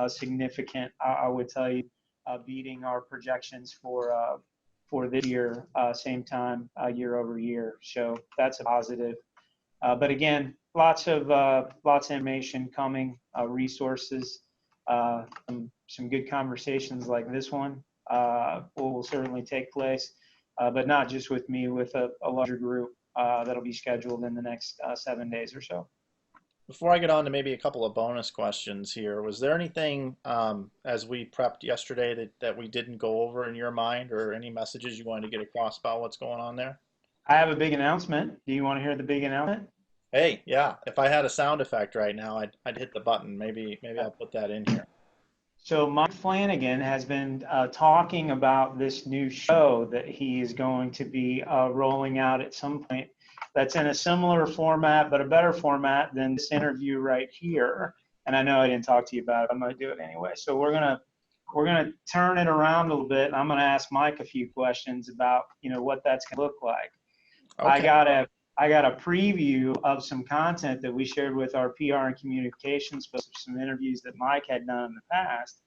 significant. I would tell you, beating our projections for this year, same time year over year. So that's a positive. But again, lots of information coming, resources, some good conversations like this one will certainly take place, but not just with me, with a larger group that'll be scheduled in the next 7 days or so. Before I get on to maybe a couple of bonus questions here, was there anything as we prepped yesterday that we didn't go over in your mind, or any messages you wanted to get across about what's going on there? I have a big announcement. Do you want to hear the big announcement? Hey, yeah, if I had a sound effect right now, I'd hit the button. Maybe I'll put that in here. So Mike Flanagan has been talking about this new show that he is going to be rolling out at some point. That's in a similar format, but a better format than this interview right here. and I know I didn't talk to you about it. I'm going to do it anyway. So we're gonna turn it around a little bit, and I'm going to ask Mike a few questions about what that's going to look like. I Okay. got a preview of some content that we shared with our PR and communications folks, some interviews that Mike had done in the past.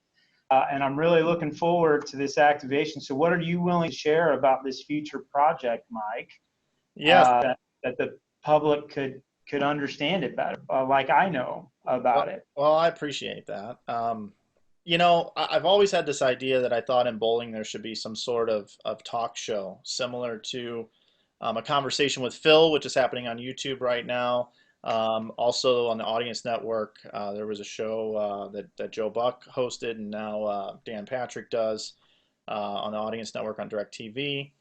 And I'm really looking forward to this activation. So what are you willing to share about this future project, Mike, Yes. that the public could understand it better, like I know about it? Well, I appreciate that. I've always had this idea that I thought in bowling there should be some sort of talk show similar to a conversation with Phil, which is happening on YouTube right now. Also on the Audience Network, there was a show that Joe Buck hosted, and now Dan Patrick does on the Audience Network on DirecTV.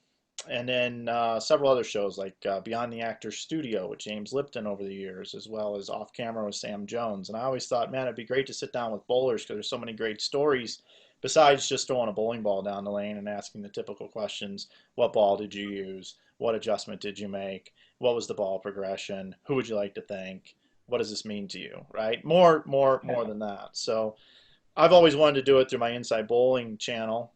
And then several other shows like Beyond the Actor's Studio with James Lipton over the years, as well as Off Camera with Sam Jones. And I always thought, man, it'd be great to sit down with bowlers because there's so many great stories besides just throwing a bowling ball down the lane and asking the typical questions. What ball did you use? What adjustment did you make? What was the ball progression? Who would you like to thank? What does this mean to you? Right? More than that. So I've always wanted to do it through my Inside Bowling channel,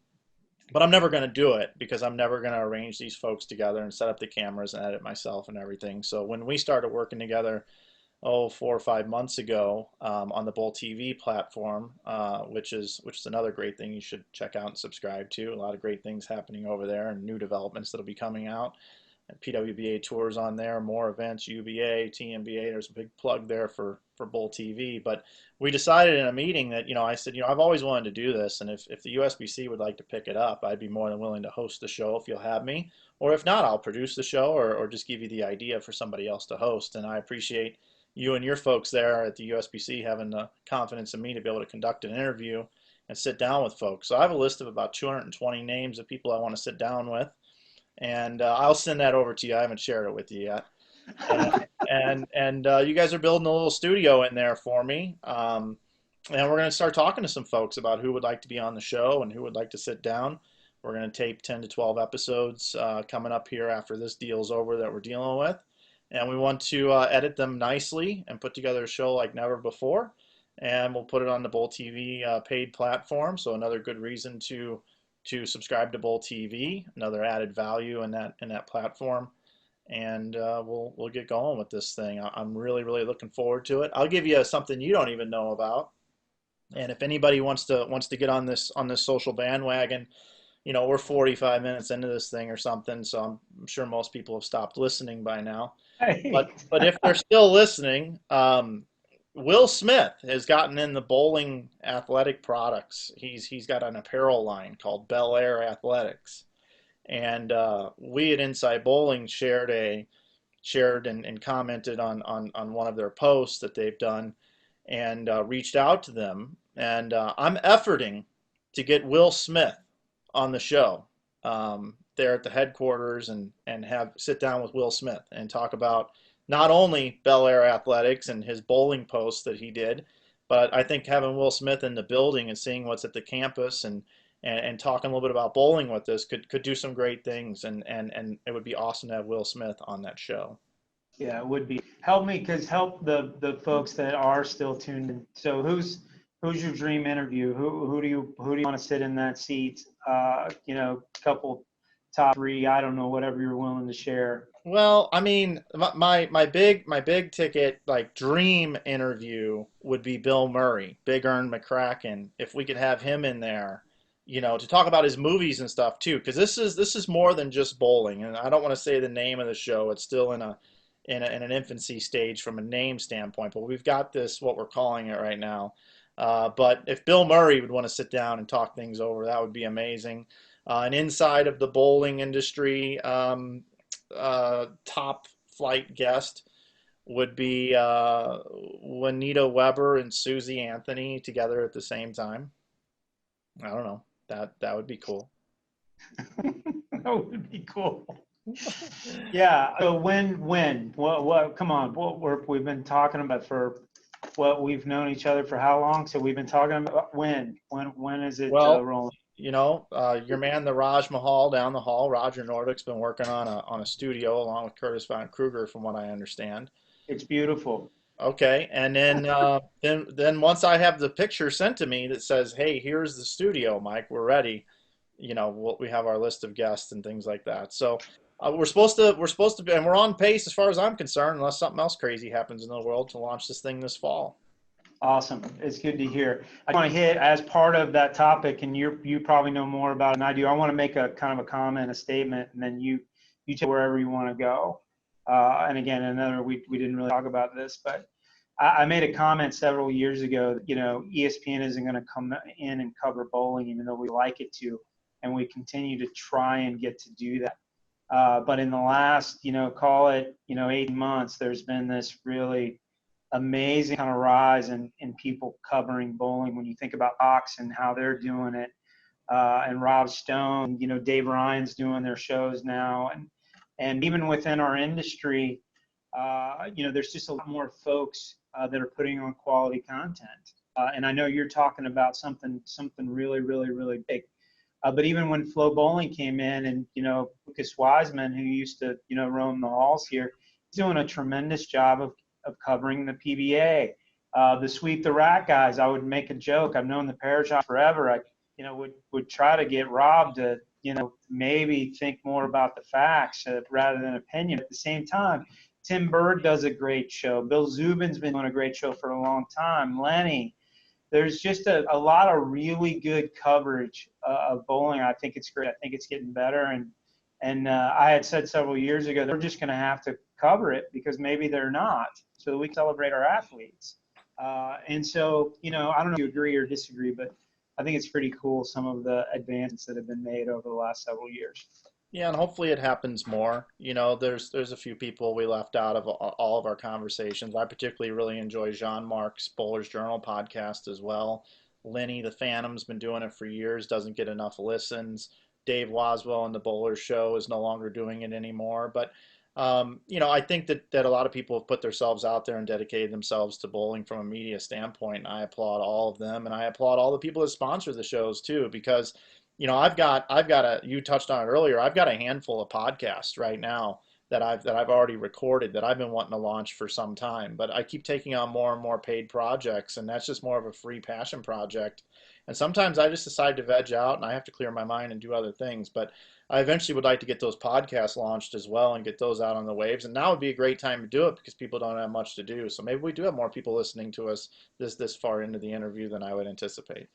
but I'm never going to do it because I'm never going to arrange these folks together and set up the cameras and edit myself and everything. So when we started working together, 4 or 5 months ago on the Bowl TV platform, which is another great thing you should check out and subscribe to. A lot of great things happening over there and new developments that'll be coming out. PWBA tours on there, more events, UBA, TMBA. There's a big plug there for Bowl TV. But we decided in a meeting that, I said, I've always wanted to do this. And if the USBC would like to pick it up, I'd be more than willing to host the show if you'll have me. Or if not, I'll produce the show or just give you the idea for somebody else to host. And I appreciate you and your folks there at the USBC having the confidence in me to be able to conduct an interview and sit down with folks. So I have a list of about 220 names of people I want to sit down with. And I'll send that over to you. I haven't shared it with you yet. And you guys are building a little studio in there for me. And we're going to start talking to some folks about who would like to be on the show and who would like to sit down. We're going to tape 10 to 12 episodes coming up here after this deal's over that we're dealing with. And we want to edit them nicely and put together a show like never before. And we'll put it on the Bowl TV paid platform. So another good reason to subscribe to Bowl TV, another added value in that platform, and we'll get going with this thing. I'm really looking forward to it. I'll give you something you don't even know about, and if anybody wants to get on this social bandwagon, we're 45 minutes into this thing or something, so I'm sure most people have stopped listening by now. Hey. But if they're still listening, Will Smith has gotten in the bowling athletic products. He's got an apparel line called Bel Air Athletics, and we at Inside Bowling shared and commented on one of their posts that they've done, and reached out to them. And I'm efforting to get Will Smith on the show there at the headquarters and sit down with Will Smith and talk about not only Bel Air Athletics and his bowling posts that he did, but I think having Will Smith in the building and seeing what's at the campus and talking a little bit about bowling with us could do some great things, and it would be awesome to have Will Smith on that show. Yeah, it would be. Help the folks that are still tuned in. So who's your dream interview? Who do you want to sit in that seat? Couple top three, I don't know, whatever you're willing to share. Well, I mean, my big ticket like dream interview would be Bill Murray, Big Earn McCracken. If we could have him in there, to talk about his movies and stuff too, because this is more than just bowling. And I don't want to say the name of the show; it's still in an infancy stage from a name standpoint. But we've got this, what we're calling it right now. But if Bill Murray would want to sit down and talk things over, that would be amazing. And inside of the bowling industry, top flight guest would be Juanita Weber and Susie Anthony together at the same time. I don't know. That would be cool. That would be cool. Yeah. So when? What? Come on. We've been talking about for what we've known each other for how long? So we've been talking about when? When is it rolling? Your man, the Raj Mahal down the hall, Roger Nordick's been working on a studio along with Curtis Von Kruger, from what I understand. It's beautiful. Okay, and then once I have the picture sent to me that says, "Hey, here's the studio, Mike. We're ready." We have our list of guests and things like that. So we're supposed to be, and we're on pace as far as I'm concerned, unless something else crazy happens in the world, to launch this thing this fall. Awesome. It's good to hear. I want to hit as part of that topic, and you probably know more about it than I do. I want to make a kind of a comment, a statement, and then you take wherever you want to go. And again, we didn't really talk about this, but I made a comment several years ago that, ESPN isn't going to come in and cover bowling, even though we like it to, and we continue to try and get to do that. But in the last, call it, 8 months, there's been this really amazing kind of rise in people covering bowling. When you think about Fox and how they're doing it, and Rob Stone, Dave Ryan's doing their shows now, and even within our industry, there's just a lot more folks that are putting on quality content. And I know you're talking about something really, really, really big. But even when Flow Bowling came in, and Lucas Wiseman, who used to roam the halls here, he's doing a tremendous job of covering the PBA. The Sweep the Rack guys, I would make a joke. I've known the Parashot forever. I would try to get Rob to maybe think more about the facts rather than opinion. At the same time, Tim Berg does a great show. Bill Zubin's been doing a great show for a long time. Lenny. There's just a lot of really good coverage of bowling. I think it's great. I think it's getting better. And I had said several years ago, they're just going to have to cover it because maybe they're not, so that we can celebrate our athletes. And so, I don't know if you agree or disagree, but I think it's pretty cool, some of the advances that have been made over the last several years. Yeah, and hopefully it happens more. There's a few people we left out of all of our conversations. I particularly really enjoy Jean-Marc's Bowler's Journal podcast as well. Lenny, the Phantom's been doing it for years, doesn't get enough listens. Dave Waswell and the Bowler Show is no longer doing it anymore. But I think that a lot of people have put themselves out there and dedicated themselves to bowling from a media standpoint. And I applaud all of them, and I applaud all the people that sponsor the shows too, because you touched on it earlier. I've got a handful of podcasts right now that I've already recorded that I've been wanting to launch for some time, but I keep taking on more and more paid projects, and that's just more of a free passion project. And sometimes I just decide to veg out and I have to clear my mind and do other things, but I eventually would like to get those podcasts launched as well and get those out on the waves. And now would be a great time to do it because people don't have much to do. So maybe we do have more people listening to us this far into the interview than I would anticipate.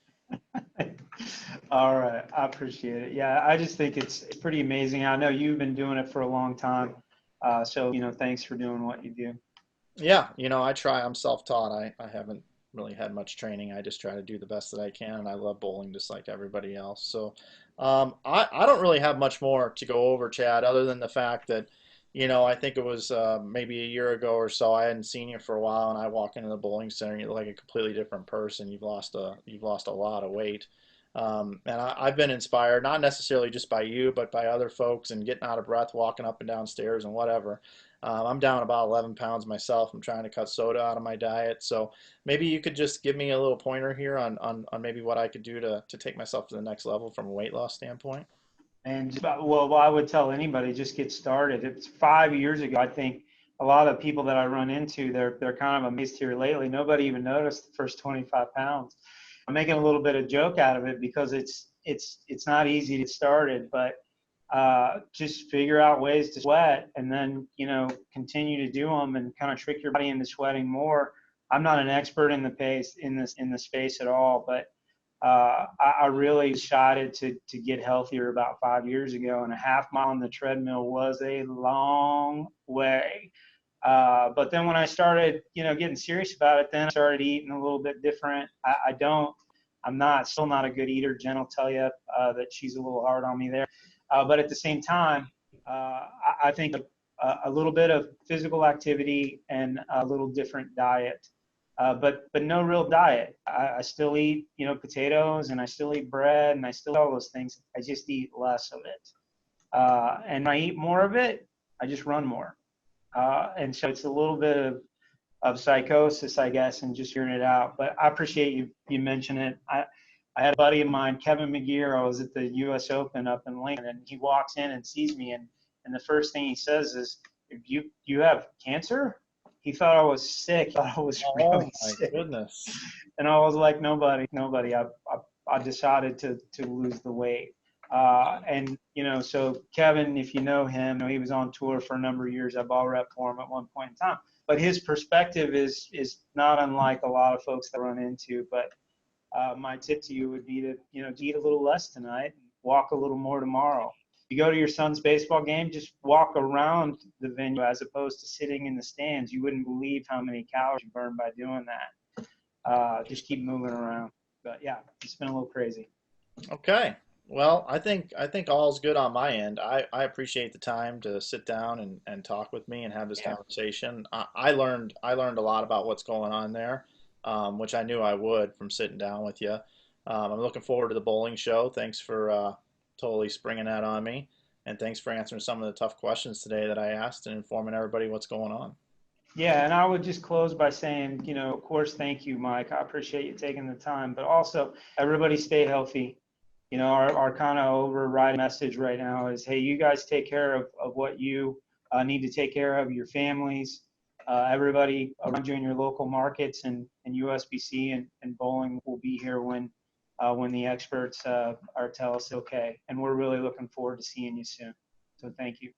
All right, I appreciate it. Yeah, I just think it's pretty amazing. I know you've been doing it for a long time, so thanks for doing what you do. Yeah, I try. I'm self-taught. I haven't really had much training. I just try to do the best that I can, and I love bowling just like everybody else. So I don't really have much more to go over, Chad, other than the fact that, I think it was maybe a year ago or so. I hadn't seen you for a while, and I walk into the bowling center, and you look like a completely different person. You've lost a lot of weight. And I've been inspired, not necessarily just by you, but by other folks and getting out of breath, walking up and down stairs and whatever. I'm down about 11 pounds myself. I'm trying to cut soda out of my diet. So maybe you could just give me a little pointer here on maybe what I could do to take myself to the next level from a weight loss standpoint. And well, I would tell anybody, just get started. It's 5 years ago. I think a lot of people that I run into, they're kind of amazed here lately. Nobody even noticed the first 25 pounds. I'm making a little bit of joke out of it because it's not easy to get started, but just figure out ways to sweat and then continue to do them and kind of trick your body into sweating more. I'm not an expert in the space at all, but I really decided to get healthier about 5 years ago, and a half mile on the treadmill was a long way. But then when I started, getting serious about it, then I started eating a little bit different. I'm still not a good eater. Jen will tell you that she's a little hard on me there. But at the same time, I think a little bit of physical activity and a little different diet, but no real diet. I still eat, potatoes, and I still eat bread, and I still eat all those things. I just eat less of it. And when I eat more of it, I just run more. And so it's a little bit of psychosis, I guess, and just figuring it out. But I appreciate you mentioning it. I had a buddy of mine, Kevin McGear. I was at the U.S. Open up in Lincoln, and he walks in and sees me, and the first thing he says is, "You have cancer?" he thought I was sick. He thought I was Oh really my sick. goodness. And I was like, nobody. I decided to lose the weight. And so Kevin, if you know him, he was on tour for a number of years. I ball rep for him at one point in time. But his perspective is not unlike a lot of folks that I run into. But my tip to you would be to eat a little less tonight and walk a little more tomorrow. You go to your son's baseball game, just walk around the venue as opposed to sitting in the stands. You wouldn't believe how many calories you burn by doing that. Just keep moving around. But yeah, it's been a little crazy. Okay. Well, I think all's good on my end. I appreciate the time to sit down and talk with me and have this Yeah. conversation. I learned a lot about what's going on there, which I knew I would from sitting down with you. I'm looking forward to the bowling show. Thanks for totally springing that on me, and thanks for answering some of the tough questions today that I asked and informing everybody what's going on. Yeah, and I would just close by saying, of course, thank you, Mike. I appreciate you taking the time, but also everybody stay healthy. Our kind of overriding message right now is, hey, you guys take care of what you need to take care of, your families, everybody around you in your local markets, and USBC and bowling will be here when the experts are tell us okay. And we're really looking forward to seeing you soon. So thank you.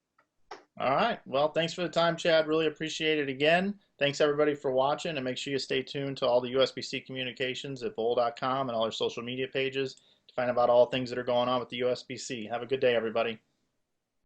All right. Well, thanks for the time, Chad. Really appreciate it again. Thanks everybody for watching, and make sure you stay tuned to all the USBC communications at bowl.com and all our social media pages to find out about all things that are going on with the USBC. Have a good day, everybody.